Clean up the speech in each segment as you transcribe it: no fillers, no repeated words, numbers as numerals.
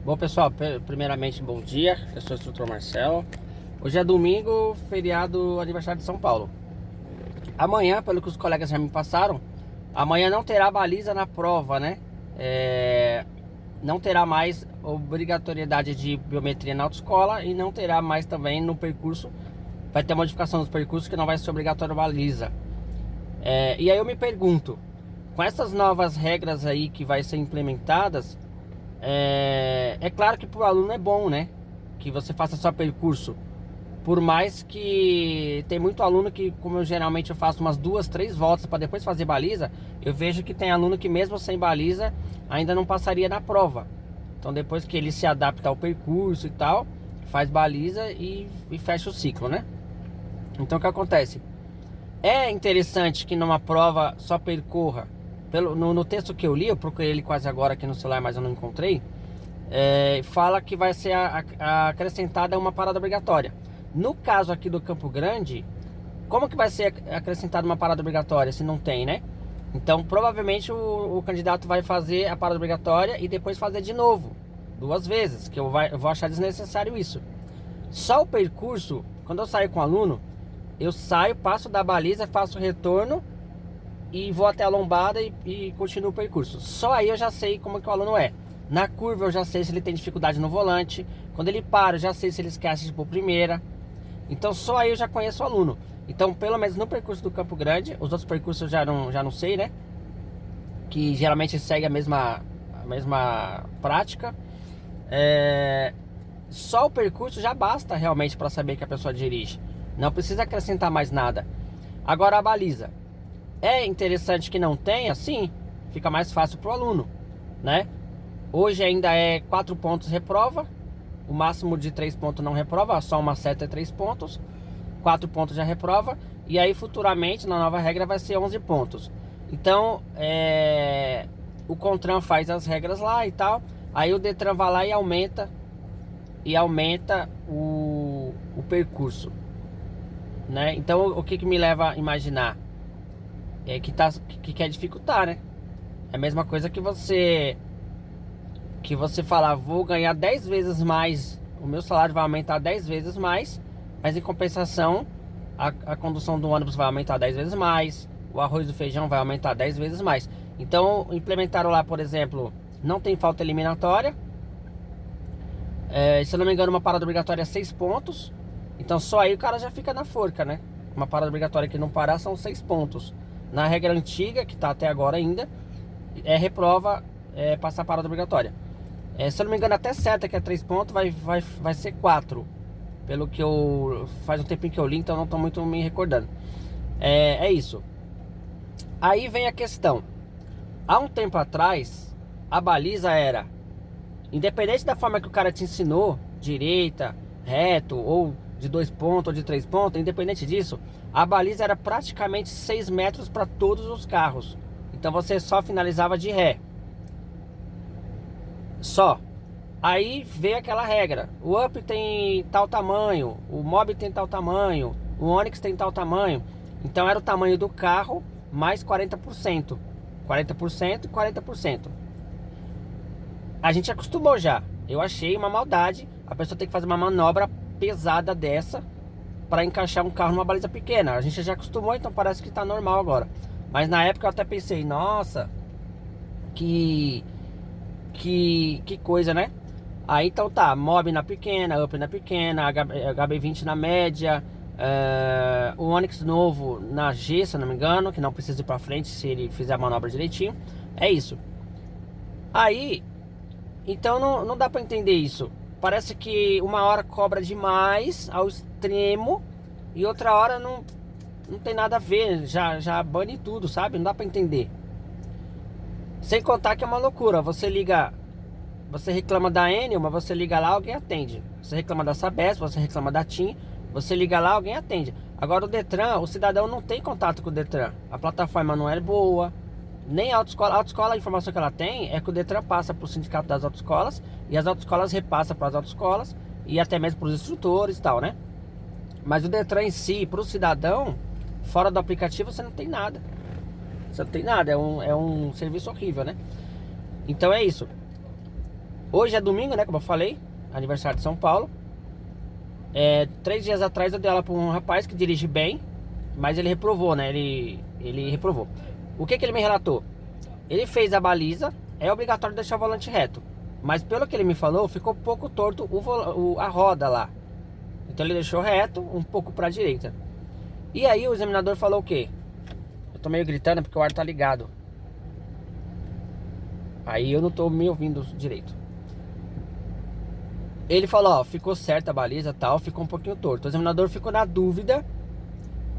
Bom, pessoal, primeiramente, bom dia. Eu sou o instrutor Marcelo. Hoje é domingo, feriado, aniversário de São Paulo. Amanhã, pelo que os colegas já me passaram, amanhã não terá baliza na prova, né? Não terá mais obrigatoriedade de biometria na autoescola e não terá mais também no percurso. Vai ter modificação dos percursos que não vai ser obrigatório baliza. E aí eu me pergunto, com essas novas regras aí que vai ser implementadas, é claro que para o aluno é bom, né? Que você faça só percurso. Por mais que tem muito aluno que, como eu geralmente faço umas 2, 3 voltas para depois fazer baliza, eu vejo que tem aluno que mesmo sem baliza ainda não passaria na prova. Então depois que ele se adapta ao percurso e tal, faz baliza e fecha o ciclo, né? Então o que acontece? É interessante que numa prova só percorra. No texto que eu li, eu procurei ele quase agora aqui no celular, mas eu não encontrei. Fala que vai ser acrescentada uma parada obrigatória. No caso aqui do Campo Grande, como que vai ser acrescentada uma parada obrigatória se não tem, né? Então provavelmente o candidato vai fazer a parada obrigatória e depois fazer de novo, 2 vezes, que eu vou achar desnecessário isso. Só o percurso, quando eu saio com o aluno, eu saio, passo da baliza, faço o retorno e vou até a lombada e continuo o percurso. Só aí eu já sei como que o aluno é. Na curva eu já sei se ele tem dificuldade no volante. Quando ele para, eu já sei se ele esquece de pôr primeira. Então só aí eu já conheço o aluno. Então pelo menos no percurso do Campo Grande, os outros percursos eu já não sei, né? Que geralmente segue a mesma prática. Só o percurso já basta realmente para saber que a pessoa dirige. Não precisa acrescentar mais nada. Agora a baliza. É interessante que não tenha, sim, fica mais fácil para o aluno, né? Hoje ainda é 4 pontos reprova, o máximo de 3 pontos não reprova, só uma seta é 3 pontos, 4 pontos já reprova, e aí futuramente na nova regra vai ser 11 pontos. Então, o CONTRAN faz as regras lá e tal, aí o DETRAN vai lá e aumenta o percurso, né? Então, o que me leva a imaginar? Que quer dificultar, né? É a mesma coisa que você falar, vou ganhar 10 vezes mais, o meu salário vai aumentar 10 vezes mais, mas em compensação a condução do ônibus vai aumentar 10 vezes mais, o arroz e o feijão vai aumentar 10 vezes mais. Então implementaram lá, por exemplo, não tem falta eliminatória, se eu não me engano uma parada obrigatória é 6 pontos, então só aí o cara já fica na forca, né? Uma parada obrigatória que não parar são 6 pontos. Na regra antiga, que está até agora ainda, reprova passar a parada obrigatória. Se eu não me engano, até seta, que é 3 pontos, vai ser 4. Pelo que faz um tempinho que eu li, então não estou muito me recordando. É isso. Aí vem a questão. Há um tempo atrás, a baliza era, independente da forma que o cara te ensinou, direita, reto, ou de 2 pontos, ou de 3 pontos, independente disso, a baliza era praticamente 6 metros para todos os carros. Então você só finalizava de ré. Só. Aí veio aquela regra. O Up tem tal tamanho, o Mob tem tal tamanho, o Onix tem tal tamanho. Então era o tamanho do carro mais 40%. 40% e 40%. A gente acostumou já. Eu achei uma maldade a pessoa ter que fazer uma manobra pesada dessa para encaixar um carro numa baliza pequena. A gente já acostumou, então parece que tá normal agora. Mas na época eu até pensei, nossa, que coisa, né? Aí então tá, Mob na pequena, Up na pequena, HB20 na média, o Onix novo na G, se eu não me engano, que não precisa ir pra frente se ele fizer a manobra direitinho. É isso. Aí, então não dá pra entender isso. Parece que uma hora cobra demais ao extremo e outra hora não tem nada a ver, já bane tudo, sabe? Não dá pra entender. Sem contar que é uma loucura. Você reclama da Enel, mas você liga lá, alguém atende. Você reclama da Sabesp, você reclama da TIM, você liga lá, alguém atende. Agora o DETRAN, o cidadão não tem contato com o DETRAN. A plataforma não é boa. Nem a autoescola. A autoescola, a informação que ela tem é que o DETRAN passa para o sindicato das autoescolas e as autoescolas repassam para as autoescolas e até mesmo para os instrutores e tal, né? Mas o DETRAN em si, para o cidadão, fora do aplicativo, você não tem nada. Você não tem nada, é um serviço horrível, né? Então é isso. Hoje é domingo, né, como eu falei, aniversário de São Paulo. 3 dias atrás eu dei aula para um rapaz que dirige bem, mas ele reprovou, né? Ele reprovou. O que ele me relatou? Ele fez a baliza, é obrigatório deixar o volante reto, mas pelo que ele me falou, ficou pouco torto a roda lá. Então ele deixou reto, um pouco para a direita. E aí o examinador falou o quê? Eu tô meio gritando porque o ar tá ligado. Aí eu não tô me ouvindo direito. Ele falou, ó, ficou certa a baliza e tal, ficou um pouquinho torto. O examinador ficou na dúvida.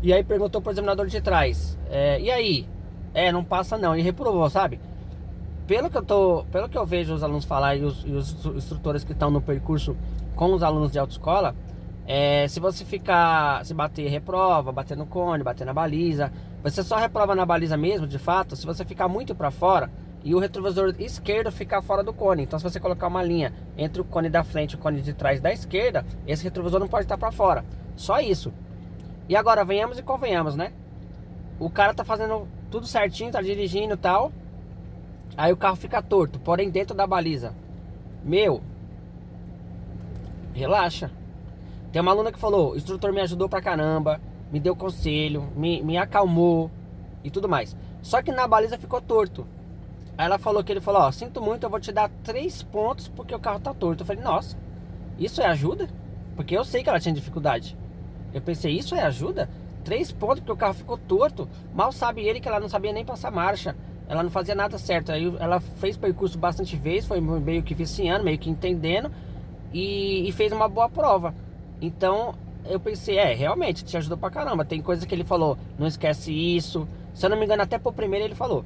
E aí perguntou pro examinador de trás, e aí? Não passa não, e reprovou, sabe? Pelo que eu vejo os alunos falar e os instrutores que estão no percurso com os alunos de autoescola, se você se bater, reprova, bater no cone, bater na baliza, você só reprova na baliza mesmo, de fato, se você ficar muito pra fora e o retrovisor esquerdo ficar fora do cone. Então se você colocar uma linha entre o cone da frente e o cone de trás da esquerda, esse retrovisor não pode estar pra fora. Só isso. E agora, venhamos e convenhamos, né? O cara tá fazendo tudo certinho, tá dirigindo e tal. Aí o carro fica torto, porém dentro da baliza. Meu, relaxa. Tem uma aluna que falou, o instrutor me ajudou pra caramba, me deu conselho, me acalmou e tudo mais. Só que na baliza ficou torto. Aí ela falou que ele falou, ó, sinto muito, eu vou te dar 3 pontos porque o carro tá torto. Eu falei, nossa, isso é ajuda? Porque eu sei que ela tinha dificuldade. Eu pensei, isso é ajuda? 3 pontos porque o carro ficou torto. Mal sabe ele que ela não sabia nem passar marcha. Ela não fazia nada certo. Aí ela fez percurso bastante vezes, foi meio que viciando, meio que entendendo. E fez uma boa prova. Então eu pensei, realmente te ajudou pra caramba. Tem coisa que ele falou, não esquece isso. Se eu não me engano, até pro primeiro ele falou,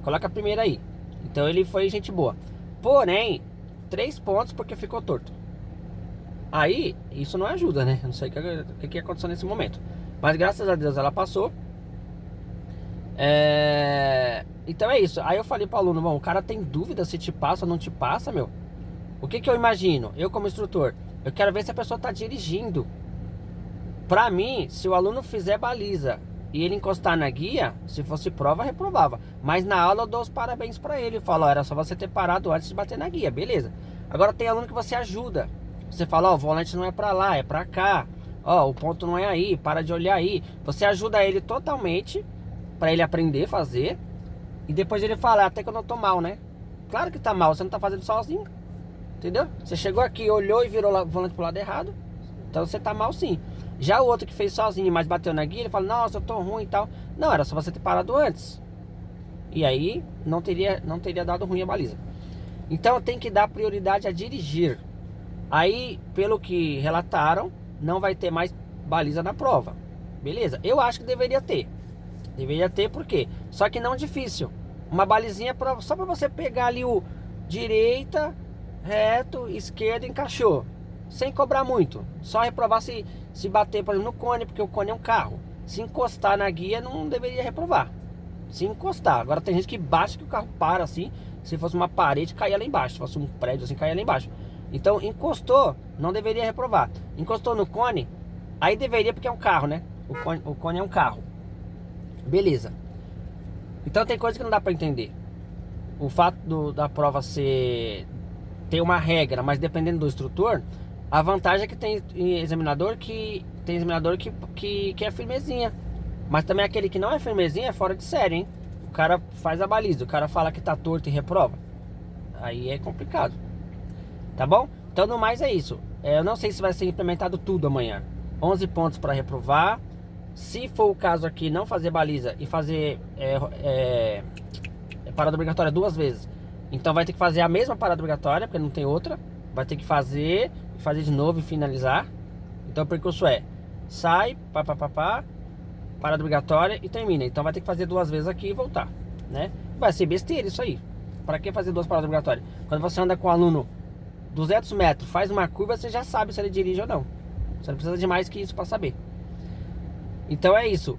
coloca a primeira aí. Então ele foi gente boa. Porém, 3 pontos porque ficou torto. Aí, isso não ajuda, né? Eu não sei o que aconteceu nesse momento. Mas graças a Deus ela passou. Então é isso. Aí eu falei pro aluno, bom, o cara tem dúvida se te passa ou não te passa, meu. O que eu imagino? Eu como instrutor, eu quero ver se a pessoa tá dirigindo. Pra mim, se o aluno fizer baliza e ele encostar na guia, se fosse prova, reprovava. Mas na aula eu dou os parabéns pra ele. Eu falo, ó, era só você ter parado antes de bater na guia, beleza. Agora tem aluno que você ajuda. Você fala, ó, o volante não é pra lá, é pra cá. Ó, o ponto não é aí, para de olhar aí. Você ajuda ele totalmente pra ele aprender a fazer. E depois ele fala, até que eu não tô mal, né? Claro que tá mal, você não tá fazendo sozinho. Entendeu? Você chegou aqui, olhou e virou o volante pro lado errado. Então você tá mal sim. Já o outro que fez sozinho, mas bateu na guia, ele fala, nossa, eu tô ruim e tal. Não, era só você ter parado antes. E aí não teria dado ruim a baliza. Então tem que dar prioridade a dirigir. Aí, pelo que relataram, não vai ter mais baliza na prova. Beleza? Eu acho que deveria ter. Deveria ter por quê? Só que não difícil. Uma balizinha só pra você pegar ali o direita, reto, esquerda, encaixou. Sem cobrar muito. Só reprovar se bater, por exemplo, no cone, porque o cone é um carro. Se encostar na guia, não deveria reprovar. Se encostar. Agora tem gente que bate que o carro para assim. Se fosse uma parede, caía lá embaixo. Se fosse um prédio assim, caía lá embaixo. Então, encostou, não deveria reprovar. Encostou no cone, aí deveria, porque é um carro, né? O cone é um carro. Beleza. Então tem coisa que não dá pra entender. O fato da prova ter uma regra, mas dependendo do instrutor, a vantagem é que tem examinador que é firmezinha. Mas também aquele que não é firmezinha é fora de série, hein? O cara faz a baliza, o cara fala que tá torto e reprova. Aí é complicado. Tá bom? Então no mais é isso. Eu não sei se vai ser implementado tudo amanhã. 11 pontos para reprovar. Se for o caso aqui, não fazer baliza e fazer parada obrigatória 2 vezes, então vai ter que fazer a mesma parada obrigatória, porque não tem outra. Vai ter que fazer de novo e finalizar. Então o percurso sai, parada obrigatória e termina. Então vai ter que fazer 2 vezes aqui e voltar, né? Vai ser besteira isso aí. Para que fazer 2 paradas obrigatórias? Quando você anda com o aluno 200 metros, faz uma curva, você já sabe se ele dirige ou não. Você não precisa de mais que isso para saber. Então é isso.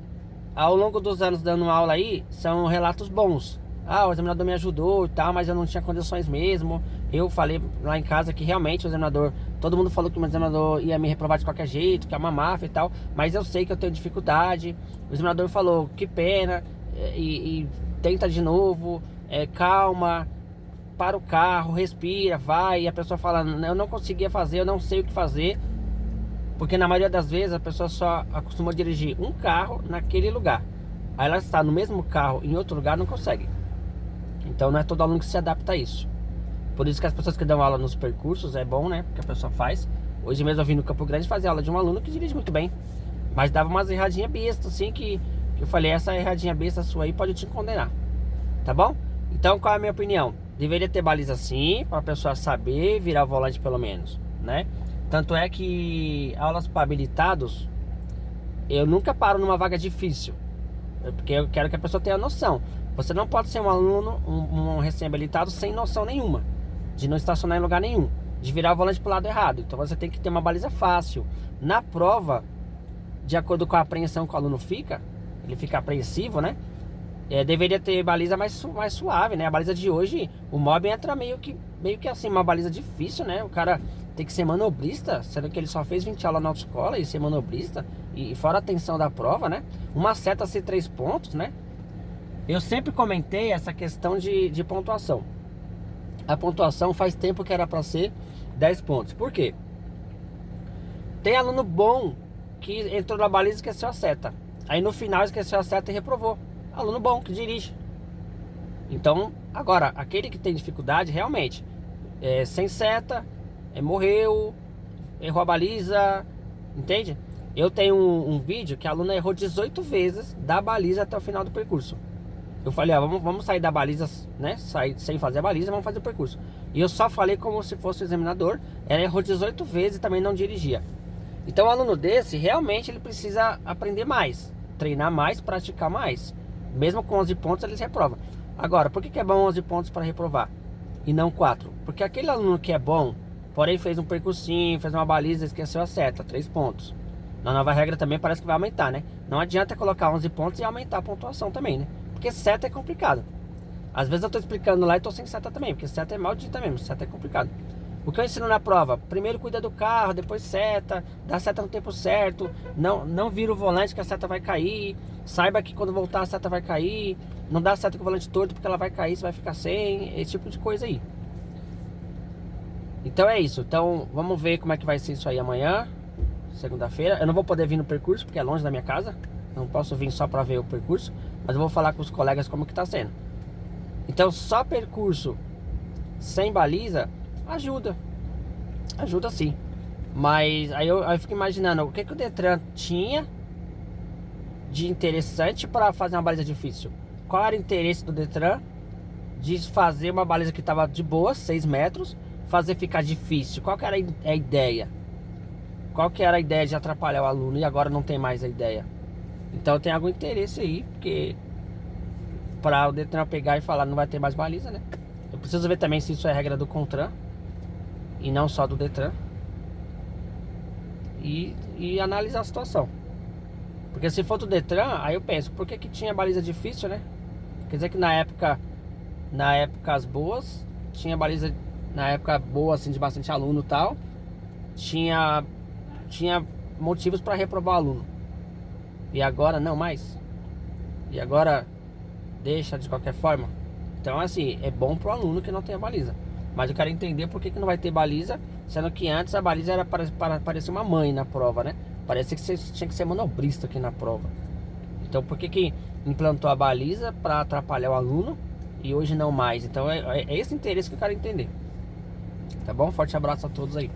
Ao longo dos anos dando aula aí, são relatos bons. O examinador me ajudou e tal, mas eu não tinha condições mesmo. Eu falei lá em casa que realmente o examinador, todo mundo falou que o examinador ia me reprovar de qualquer jeito, que é uma máfia e tal, mas eu sei que eu tenho dificuldade. O examinador falou, que pena, e tenta de novo, calma. para o carro, respira, vai, e a pessoa fala, eu não conseguia fazer, eu não sei o que fazer. Porque na maioria das vezes a pessoa só acostuma dirigir um carro naquele lugar. Aí ela está no mesmo carro em outro lugar, não consegue. Então não é todo aluno que se adapta a isso. Por isso que as pessoas que dão aula nos percursos é bom, né? Porque a pessoa faz. Hoje mesmo eu vim no Campo Grande fazer aula de um aluno que dirige muito bem. Mas dava umas erradinhas bestas, assim, que eu falei, essa erradinha besta sua aí pode te condenar. Tá bom? Então qual é a minha opinião? Deveria ter baliza sim, para a pessoa saber virar o volante pelo menos, né? Tanto é que aulas para habilitados, eu nunca paro numa vaga difícil. Porque eu quero que a pessoa tenha noção. Você não pode ser um aluno, um recém-habilitado sem noção nenhuma. De não estacionar em lugar nenhum. De virar o volante pro lado errado. Então você tem que ter uma baliza fácil. Na prova, de acordo com a apreensão que o aluno fica, ele fica apreensivo, né? Deveria ter baliza mais suave, né? A baliza de hoje, o mob entra meio que assim, uma baliza difícil, né? O cara tem que ser manobrista, sendo que ele só fez 20 aulas na autoescola e ser manobrista, e fora a tensão da prova, né? Uma seta ser 3 pontos, né? Eu sempre comentei essa questão de pontuação. A pontuação faz tempo que era para ser 10 pontos. Por quê? Tem aluno bom que entrou na baliza e esqueceu a seta. Aí no final esqueceu a seta e reprovou. Aluno bom que dirige. Então, agora, aquele que tem dificuldade, realmente, sem seta, morreu, errou a baliza, entende? Eu tenho um vídeo que a aluna errou 18 vezes da baliza até o final do percurso. Eu falei, ó, vamos sair da baliza, né? Sair sem fazer a baliza, vamos fazer o percurso. E eu só falei como se fosse o examinador. Ela errou 18 vezes e também não dirigia. Então, um aluno desse, realmente, ele precisa aprender mais, treinar mais, praticar mais. Mesmo com 11 pontos, eles reprovam. Agora, por que é bom 11 pontos para reprovar e não 4? Porque aquele aluno que é bom, porém fez um percursinho, fez uma baliza, esqueceu a seta, 3 pontos. Na nova regra também parece que vai aumentar, né? Não adianta colocar 11 pontos e aumentar a pontuação também, né? Porque seta é complicado. Às vezes eu tô explicando lá e tô sem seta também, porque seta é maldita mesmo, seta é complicado. O que eu ensino na prova? Primeiro cuida do carro, depois seta, dá seta no tempo certo, não vira o volante que a seta vai cair, saiba que quando voltar a seta vai cair, não dá seta com o volante torto porque ela vai cair, você vai ficar sem, esse tipo de coisa aí. Então é isso, então vamos ver como é que vai ser isso aí amanhã, segunda-feira. Eu não vou poder vir no percurso porque é longe da minha casa, não posso vir só para ver o percurso, mas eu vou falar com os colegas como que tá sendo. Então só percurso sem baliza ajuda sim, mas aí eu fico imaginando o que o Detran tinha de interessante para fazer uma baliza difícil. Qual era o interesse do Detran de fazer uma baliza que estava de boa, 6 metros, fazer ficar difícil? Qual que era a ideia? Qual que era a ideia de atrapalhar o aluno e agora não tem mais a ideia? Então tem algum interesse aí, porque para o Detran pegar e falar não vai ter mais baliza, né? Eu preciso ver também se isso é regra do CONTRAN e não só do Detran, e analisar a situação. Porque se for do Detran, aí eu penso, por que tinha baliza difícil, né? Quer dizer que na época as boas, tinha baliza, na época boa assim de bastante aluno e tal, tinha motivos para reprovar o aluno. E agora não mais. E agora deixa de qualquer forma. Então assim, é bom pro aluno que não tenha baliza. Mas eu quero entender por que não vai ter baliza, sendo que antes a baliza era para parecer uma mãe na prova, né? Parecia que você tinha que ser manobrista aqui na prova. Então por que implantou a baliza para atrapalhar o aluno e hoje não mais? Então é esse interesse que eu quero entender. Tá bom? Forte abraço a todos aí.